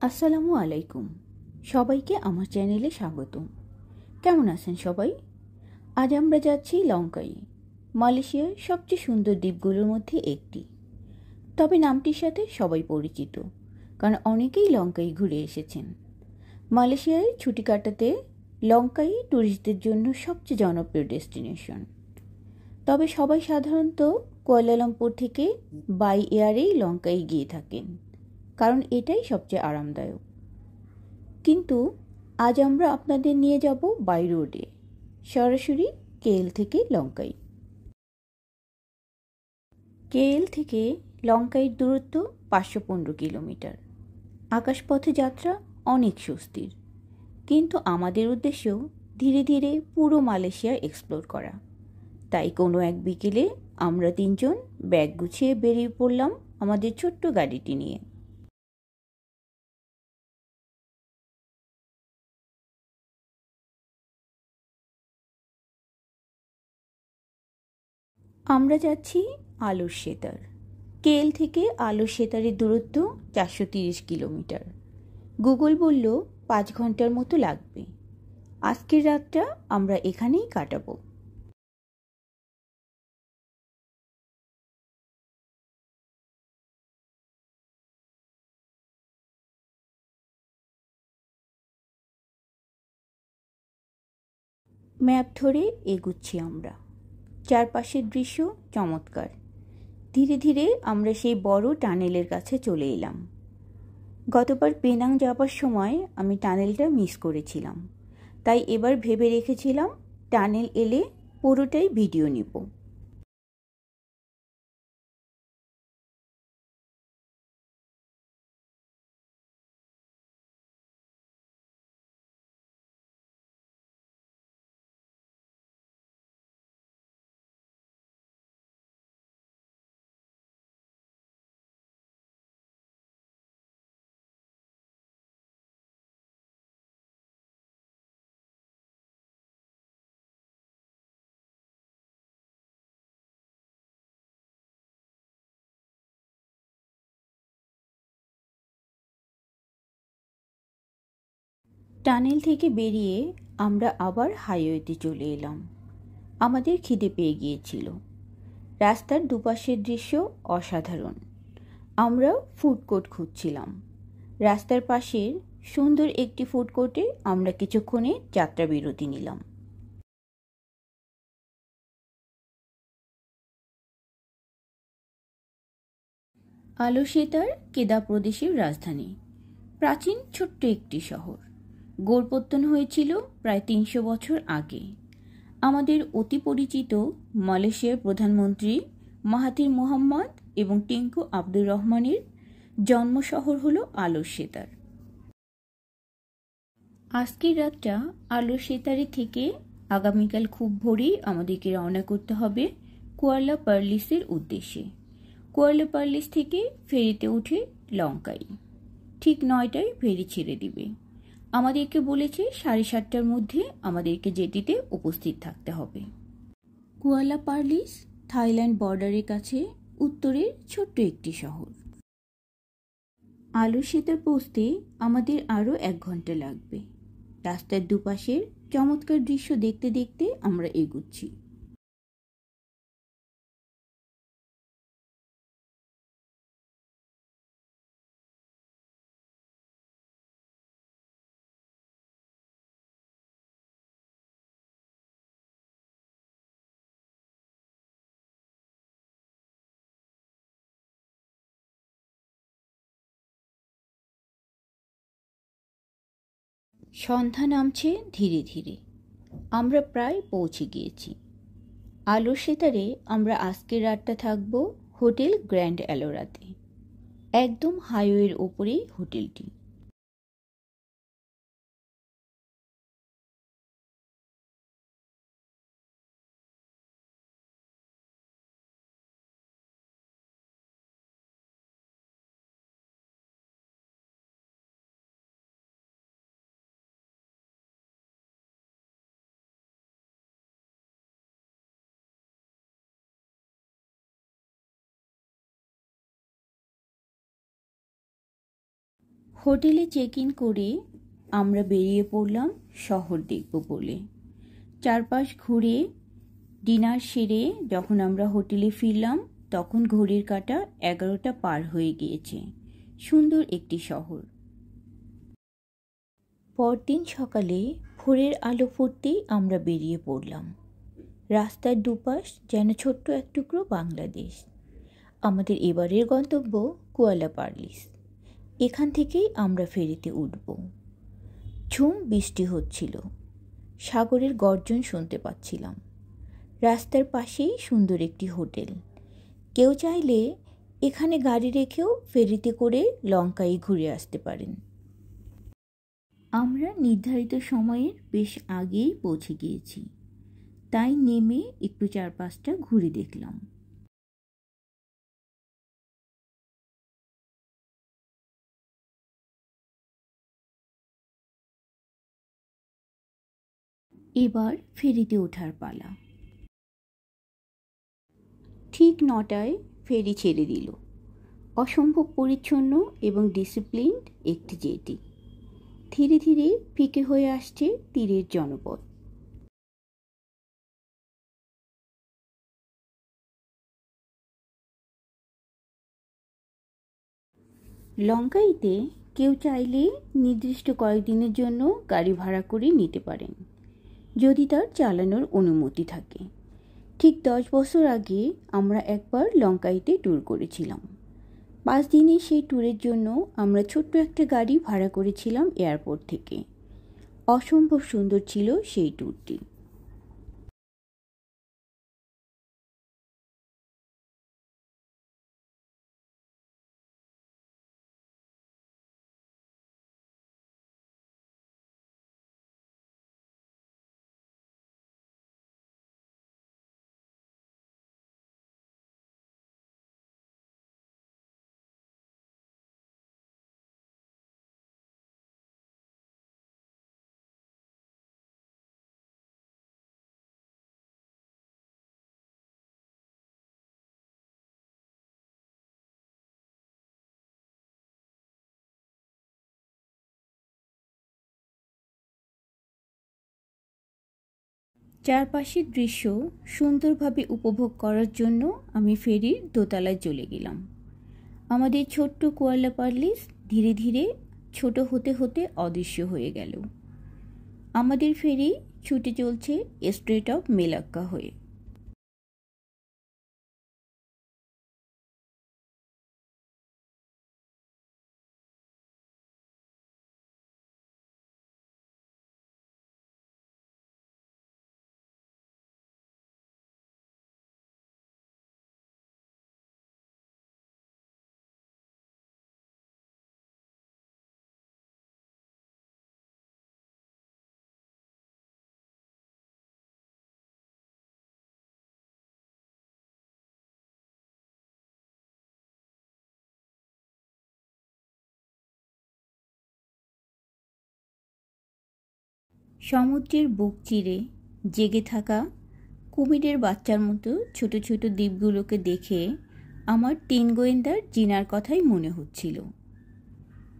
আসসালামু আলাইকুম। সবাইকে আমার চ্যানেলে স্বাগতম। কেমন আছেন সবাই? আজ আমরা যাচ্ছি লঙ্কাই, মালয়েশিয়ার সবচেয়ে সুন্দর দ্বীপগুলোর মধ্যে একটি। তবে নামটির সাথে সবাই পরিচিত, কারণ অনেকেই লঙ্কাই ঘুরে এসেছেন। মালয়েশিয়ায় ছুটি কাটাতে লঙ্কাই ট্যুরিস্টদের জন্য সবচেয়ে জনপ্রিয় ডেস্টিনেশন। তবে সবাই সাধারণত কুয়ালালামপুর থেকে বাই এয়ারেই লঙ্কাই গিয়ে থাকেন, কারণ এটাই সবচেয়ে আরামদায়ক। কিন্তু আজ আমরা আপনাদের নিয়ে যাব বাই রোডে, সরাসরি কেএল থেকে লঙ্কাই। কেএল থেকে লঙ্কাইয়ের দূরত্ব 515 কিলোমিটার। আকাশপথে যাত্রা অনেক স্বস্তির, কিন্তু আমাদের উদ্দেশ্য ধীরে ধীরে পুরো মালয়েশিয়া এক্সপ্লোর করা। তাই কোনো এক বিকেলে আমরা তিনজন ব্যাগ গুছিয়ে বেরিয়ে পড়লাম আমাদের ছোট্ট গাড়িটি নিয়ে। আমরা যাচ্ছি আলোর সেতার। কেএল থেকে আলোর সেতারের দূরত্ব 430 কিলোমিটার। গুগল বলল 5 ঘন্টার মতো লাগবে। আজকের রাতটা আমরা এখানেই কাটাবো। ম্যাপ ধরে এগুচ্ছি আমরা। চারপাশের দৃশ্য চমৎকার। ধীরে ধীরে আমরা সেই বড় টানেলের কাছে চলে এলাম। গতবার পেনাং যাবার সময় আমি টানেলটা মিস করেছিলাম, তাই এবার ভেবে রেখেছিলাম টানেল এলে পুরোটাই ভিডিও নিব। টানেল থেকে বেরিয়ে আমরা আবার হাইওয়েতে চলে এলাম। আমাদের খিদে পেয়ে গিয়েছিল। রাস্তার দুপাশের দৃশ্য অসাধারণ। আমরা ফুড কোর্ট খুঁজছিলাম। রাস্তার পাশের সুন্দর একটি ফুড কোর্টে আমরা কিছুক্ষণের যাত্রা বিরতি নিলাম। আলো সেতার কেদা প্রদেশের রাজধানী। প্রাচীন ছোট্ট একটি শহর। গোড়পত্তন হয়েছিল প্রায় 300 বছর আগে। আমাদের অতি পরিচিত মালয়েশিয়ার প্রধানমন্ত্রী মাহাথির মোহাম্মদ এবং টেঙ্কু আব্দুর রহমানের জন্ম শহর হল আলোর সেতার। আজকের রাতটা আলোর সেতারে থেকে আগামীকাল খুব ভোরেই আমাদেরকে রওনা করতে হবে কুয়ালা পার্লিসের উদ্দেশ্যে। কুয়ালা পার্লিস থেকে ফেরিতে উঠে লঙ্কাই। ঠিক 9টায় ফেরি ছেড়ে দিবে। আমাদেরকে বলেছে 7:30টার মধ্যে আমাদেরকে জেটিতে উপস্থিত থাকতে হবে। কুয়ালা পার্লিস থাইল্যান্ড বর্ডারের কাছে উত্তরের ছোট্ট একটি শহর। আলোর সেতার পৌঁছতে আমাদের আরও 1 ঘন্টা লাগবে। রাস্তার দুপাশের চমৎকার দৃশ্য দেখতে দেখতে আমরা এগুচ্ছি। সন্ধ্যা নামছে ধীরে ধীরে। আমরা প্রায় পৌঁছে গিয়েছি। আলোর সেতারে আমরা আজকের রাতটা থাকবো হোটেল গ্র্যান্ড অ্যালোরাতে। একদম হাইওয়ের ওপরেই হোটেলটি। হোটেলে চেক ইন করে আমরা বেরিয়ে পড়লাম শহর দেখব বলে। চারপাশ ঘুরে ডিনার সেরে যখন আমরা হোটেলে ফিরলাম তখন ঘড়ির কাঁটা 11টা পার হয়ে গিয়েছে। সুন্দর একটি শহর। পরদিন সকালে ভোরের আলো ফুটতেই আমরা বেরিয়ে পড়লাম। রাস্তার দুপাশ যেন ছোট্ট এক টুকরো বাংলাদেশ। আমাদের এবারের গন্তব্য কুয়ালা পার্লিস। এখান থেকেই আমরা ফেরিতে উঠব। ঝুম বৃষ্টি হচ্ছিল, সাগরের গর্জন শুনতে পাচ্ছিলাম। রাস্তার পাশেই সুন্দর একটি হোটেল। কেউ চাইলে এখানে গাড়ি রেখেও ফেরিতে করে লঙ্কায় ঘুরে আসতে পারেন। আমরা নির্ধারিত সময়ের বেশ আগেই পৌঁছে গিয়েছি, তাই নেমে একটু চারপাশটা ঘুরে দেখলাম। এবার ফেরিতে ওঠার পালা। ঠিক 9টায় ফেরি ছেড়ে দিল। অসম্ভব পরিচ্ছন্ন এবং ডিসিপ্লিনড একটি জেটি। ধীরে ধীরে ফিকে হয়ে আসছে তীরের জনপদ। লঙ্কাইতে কেউ চাইলে নির্দিষ্ট কয়েকদিনের জন্য গাড়ি ভাড়া করে নিতে পারেন, যদি তার চালানোর অনুমতি থাকে। ঠিক 10 বছর আগে আমরা একবার লঙ্কাইতে ট্যুর করেছিলাম। 5 দিনের সেই ট্যুরের জন্য আমরা ছোট্ট একটা গাড়ি ভাড়া করেছিলাম এয়ারপোর্ট থেকে। অসম্ভব সুন্দর ছিল সেই ট্যুরটি। চারপাশের দৃশ্য সুন্দরভাবে উপভোগ করার জন্য আমি ফেরির দোতলায় চলে গেলাম। আমাদের ছোট্ট কুয়ালা পার্লিস ধীরে ধীরে ছোট হতে হতে অদৃশ্য হয়ে গেল। আমাদের ফেরি ছুটে চলছে স্ট্রেট অফ মেলাক্কা হয়ে। সমুদ্রের বুক চিরে জেগে থাকা কুমিরের বাচ্চার মতো ছোট ছোট দ্বীপগুলোকে দেখে আমার 3 গোয়েন্দার জিনার কথাই মনে হচ্ছিল।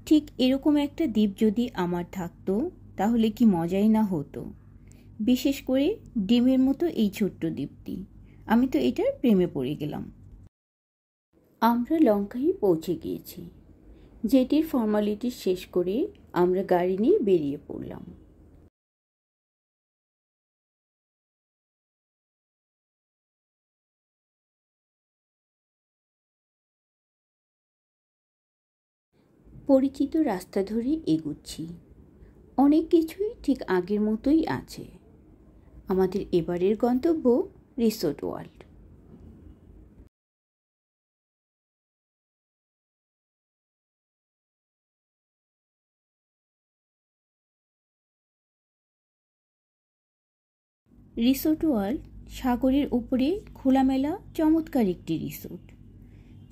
ঠিক এরকম একটা দ্বীপ যদি আমার থাকতো তাহলে কি মজাই না হতো। বিশেষ করে ডিমের মতো এই ছোট্ট দ্বীপটি। আমি তো এটার প্রেমে পড়ে গেলাম। আমরা লঙ্কায় পৌঁছে গিয়েছি। জেটির ফর্মালিটি শেষ করে আমরা গাড়ি নিয়ে বেরিয়ে পড়লাম। পরিচিত রাস্তা ধরে এগুচ্ছি। অনেক কিছুই ঠিক আগের মতোই আছে। আমাদের এবারের গন্তব্য রিসোর্ট ওয়ার্ল্ড। রিসোর্ট ওয়ার্ল্ড সাগরের উপরে খোলামেলা চমৎকার একটি রিসোর্ট।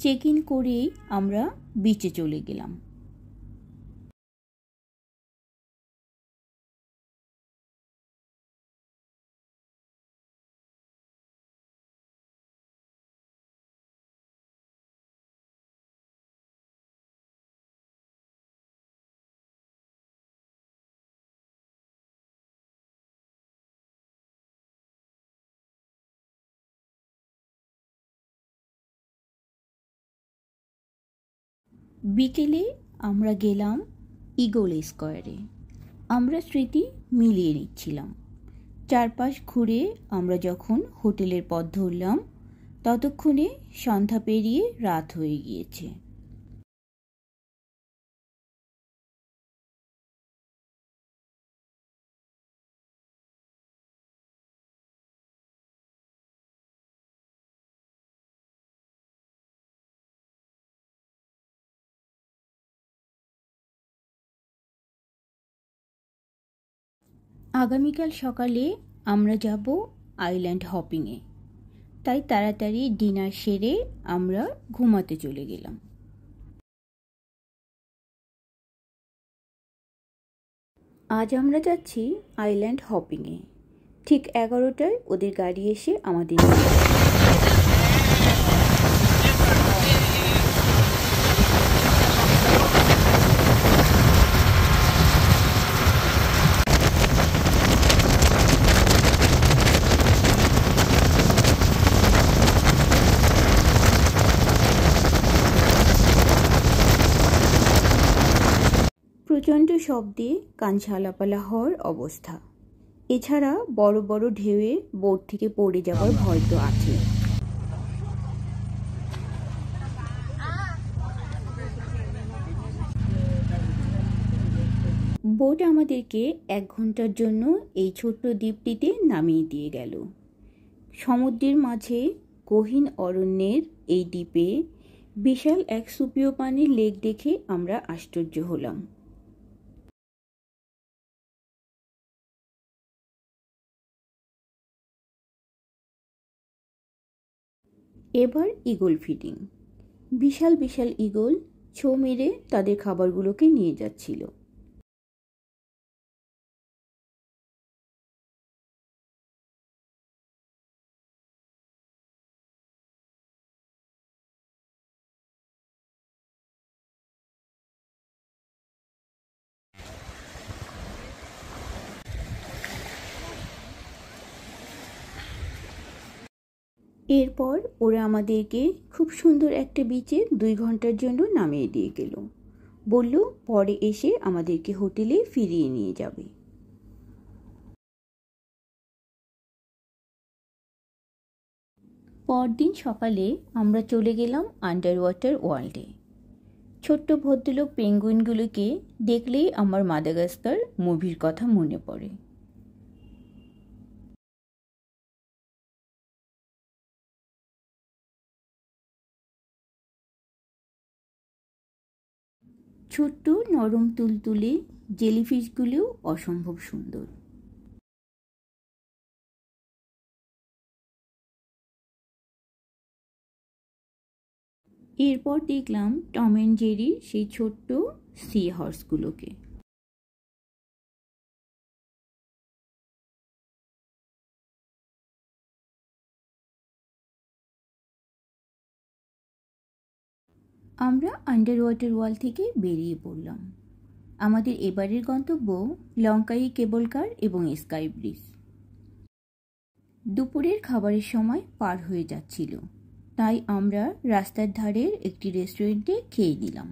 চেক ইন করেই আমরা বিচে চলে গেলাম। বিকেলে আমরা গেলাম ইগল স্কোয়ারে। আমরা স্মৃতি মিলিয়ে নিচ্ছিলাম। চারপাশ ঘুরে আমরা যখন হোটেলের পথ ধরলাম ততক্ষণে সন্ধ্যা পেরিয়ে রাত হয়ে গিয়েছে। আগামীকাল সকালে আমরা যাব আইল্যান্ড হপিংয়ে, তাই তাড়াতাড়ি ডিনার সেরে আমরা ঘুমাতে চলে গেলাম। আজ আমরা যাচ্ছি আইল্যান্ড হপিংয়ে। ঠিক 11টায় ওদের গাড়ি এসে আমাদের প্রচণ্ড শব্দে কান ঝালাপালা হওয়ার অবস্থা। এছাড়া বড় বড় ঢেউয়ে বোট থেকে পড়ে যাওয়ার ভয় তো আছে। বোট আমাদেরকে 1 ঘন্টার জন্য এই ছোট্ট দ্বীপটিতে নামিয়ে দিয়ে গেল। সমুদ্রের মাঝে গহীন অরণ্যের এই দ্বীপে বিশাল এক সুপেয় পানির লেক দেখে আমরা আশ্চর্য হলাম। এবার ঈগল ফিডিং। বিশাল বিশাল ঈগল ছো মেরে তাদের খাবারগুলোকে নিয়ে যাচ্ছিল। এরপর ওরা আমাদেরকে খুব সুন্দর একটা বিচে 2 ঘন্টার জন্য নামিয়ে দিয়ে গেল। বলল পরে এসে আমাদেরকে হোটেলে ফিরিয়ে নিয়ে যাবে। পরদিন সকালে আমরা চলে গেলাম আন্ডার ওয়াটার ওয়ার্ল্ডে। ছোট্ট ভদ্রলোক পেঙ্গুইনগুলোকে দেখলেই আমার মাদাগাস্কার মুভির কথা মনে পড়ে। ছোট্ট নরম তুলতুলে জেলিফিশগুলোও অসম্ভব সুন্দর। এরপর দেখলাম টম অ্যান্ড জেরির সেই ছোট্ট সি হর্সগুলোকে। আমরা আন্ডার ওয়াটার ওয়ার্ল্ড থেকে বেরিয়ে পড়লাম। আমাদের এবারের গন্তব্য লঙ্কাই কেবল কার এবং স্কাই ব্রিজ। দুপুরের খাবারের সময় পার হয়ে যাচ্ছিল, তাই আমরা রাস্তার ধারের একটি রেস্টুরেন্টে খেয়ে নিলাম।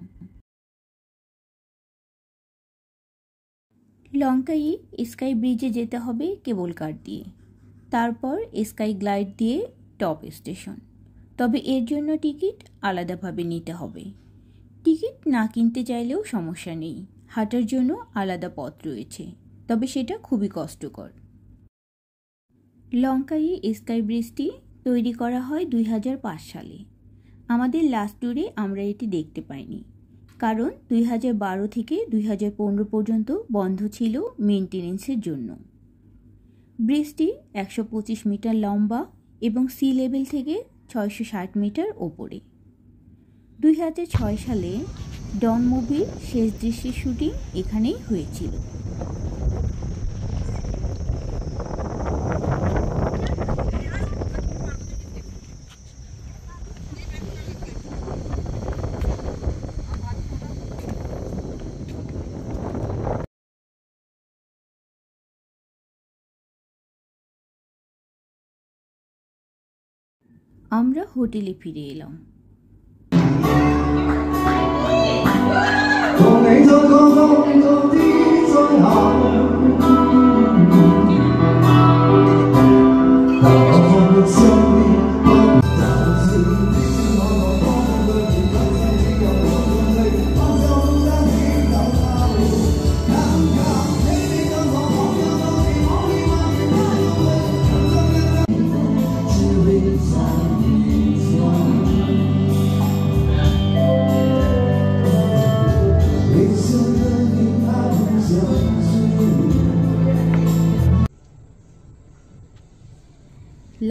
লঙ্কাই স্কাই ব্রিজে যেতে হবে কেবল কার দিয়ে, তারপর স্কাই গ্লাইড দিয়ে টপ স্টেশন। তবে এর জন্য টিকিট আলাদাভাবে নিতে হবে। টিকিট না কিনতে চাইলেও সমস্যা নেই, হাঁটার জন্য আলাদা পথ রয়েছে, তবে সেটা খুবই কষ্টকর। লঙ্কাই স্কাই ব্রিজটি তৈরি করা হয় 2005 সালে। আমাদের লাস্ট ট্যুরে আমরা এটি দেখতে পাইনি, কারণ 2012 থেকে 2015 পর্যন্ত বন্ধ ছিল মেনটেনেন্সের জন্য। ব্রিজটি 125 মিটার লম্বা এবং সি লেভেল থেকে 660 মিটার ওপরে। 2006 সালে ডন মুভির শেষ দৃশ্যের শুটিং এখানেই হয়েছিল। আমরা হোটেলে ফিরে এলাম। 到天再下，但我放的身邊。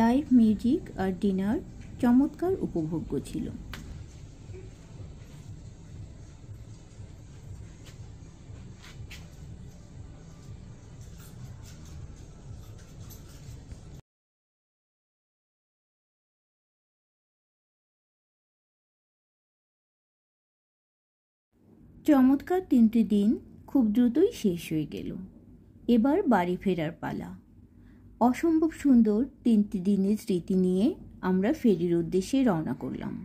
লাইভ মিউজিক আর ডিনার চমৎকার উপভোগ্য ছিল। চমৎকার 3টি দিন খুব দ্রুতই শেষ হয়ে গেল। এবার বাড়ি ফেরার পালা। অসম্ভব সুন্দর 3টি দিনের স্মৃতি নিয়ে আমরা ফেরির উদ্দেশ্যে রওনা করলাম।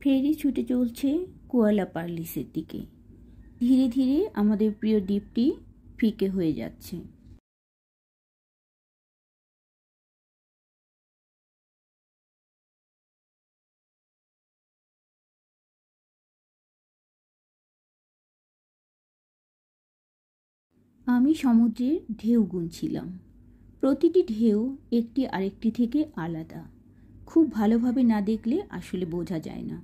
ফেরি ছুটে চলছে কুয়ালাপার্লিসের দিকে। ধীরে ধীরে আমাদের প্রিয় দ্বীপটি ফিকে হয়ে যাচ্ছে। আমি সমুদ্রের ঢেউ গুনছিলাম। প্রতিটি ঢেউ একটি আরেকটি থেকে আলাদা। খুব ভালোভাবে না দেখলে আসলে বোঝা যায় না।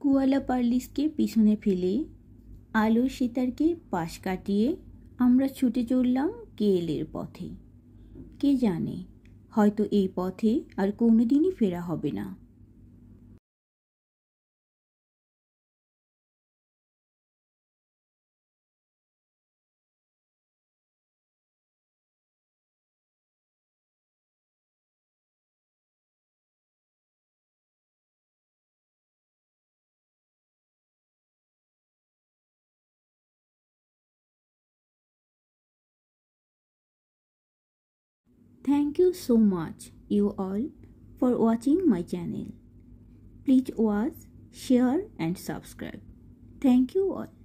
কুয়ালাপার্লিসকে পিছনে ফেলে আলোর সিতারকে পাশ কাটিয়ে আমরা ছুটে চললাম কেএলের পথে। কে জানে, হয়তো এই পথে আর কোনোদিনই ফেরা হবে না। Thank you so much, you all, for watching my channel. Please watch, share and subscribe. Thank you all.